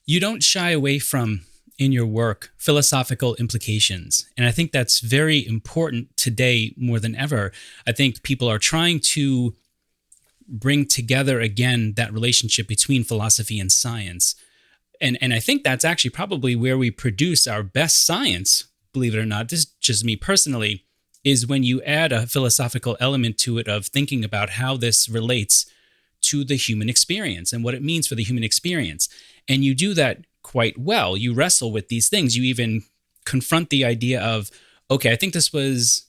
You don't shy away from, in your work, philosophical implications. And I think that's very important today more than ever. I think people are trying to bring together again that relationship between philosophy and science. And I think that's actually probably where we produce our best science, believe it or not. This is just me personally, is when you add a philosophical element to it of thinking about how this relates to the human experience and what it means for the human experience. And you do that quite well. You wrestle with these things. You even confront the idea of, okay, I think this was,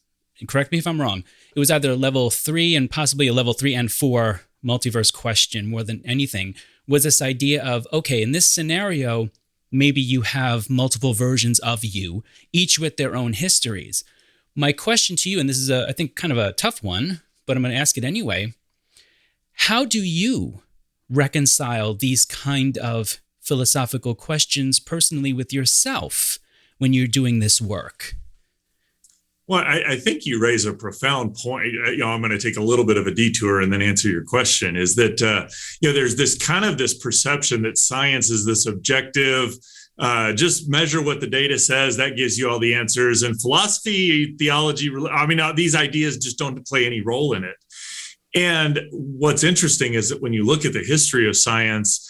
correct me if I'm wrong, it was either a level 3 and possibly a level 3 and 4 multiverse question more than anything, was this idea of, okay, in this scenario, maybe you have multiple versions of you, each with their own histories. My question to you, and this is, I think, kind of a tough one, but I'm going to ask it anyway. How do you reconcile these kind of philosophical questions personally with yourself when you're doing this work? Well, I think you raise a profound point. I'm going to take a little bit of a detour and then answer your question. Is that there's this perception that science is this objective, just measure what the data says, that gives you all the answers. And philosophy, theology, these ideas just don't play any role in it. And what's interesting is that when you look at the history of science,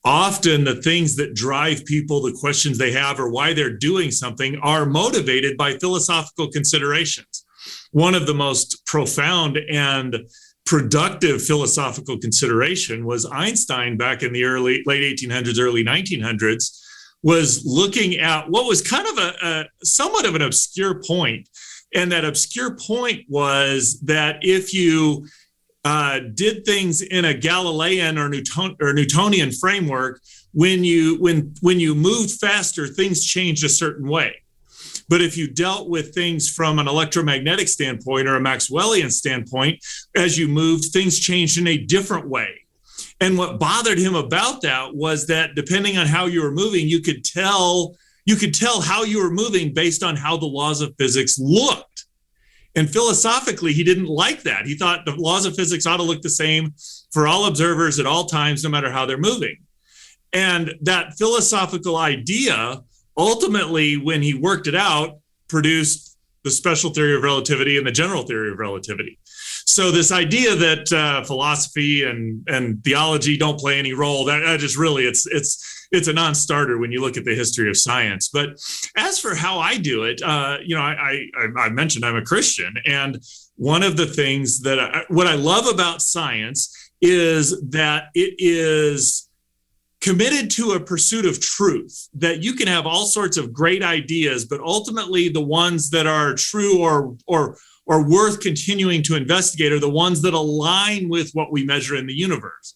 often the things that drive people, the questions they have, or why they're doing something are motivated by philosophical considerations. One of the most profound and productive philosophical consideration was Einstein back in the late 1800s, early 1900s, was looking at what was kind of a somewhat of an obscure point. And that obscure point was that if you did things in a Galilean or Newtonian framework, when you moved faster, things changed a certain way. But if you dealt with things from an electromagnetic standpoint or a Maxwellian standpoint, as you moved, things changed in a different way. And what bothered him about that was that depending on how you were moving, you could tell how you were moving based on how the laws of physics looked. And philosophically, he didn't like that. He thought the laws of physics ought to look the same for all observers at all times, no matter how they're moving. And that philosophical idea, ultimately, when he worked it out, produced the special theory of relativity and the general theory of relativity. So this idea that philosophy and theology don't play any role, that just really, it's a non-starter when you look at the history of science. But as for how I do it, I mentioned I'm a Christian. And one of the things that what I love about science is that it is committed to a pursuit of truth, that you can have all sorts of great ideas, but ultimately the ones that are true or worth continuing to investigate are the ones that align with what we measure in the universe.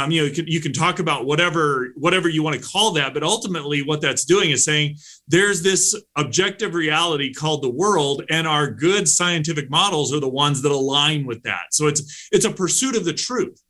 You can talk about whatever you want to call that, but ultimately what that's doing is saying there's this objective reality called the world, and our good scientific models are the ones that align with that. So it's a pursuit of the truth.